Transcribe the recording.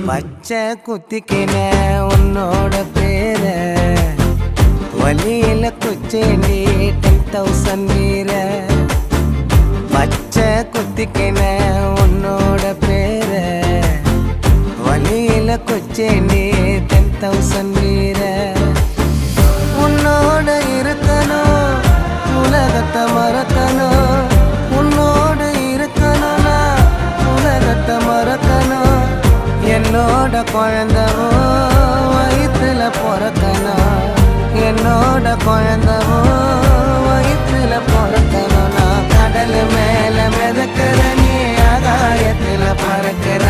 பச்சை குத்திக்கின உன்னோட பேர வலியில குச்சேண்டி 10,000 வீர. பச்சை குத்திக்கின உன்னோட பேர வலியில குச்சேண்டி 10,000 வீர. உன்னோட இருக்கணும் உலகத்தை மறக்கணும், உன்னோட இருக்கணும்னா உலகத்தை மறக்கணும். என்னோட குழந்தவோ வயிற்றுல பிறக்கணும், என்னோட குழந்தவோ வயிற்றுல பிறக்கணும். நான் கடல் மேல மிதக்கிற நீ ஆகாயத்துல பறக்கிற.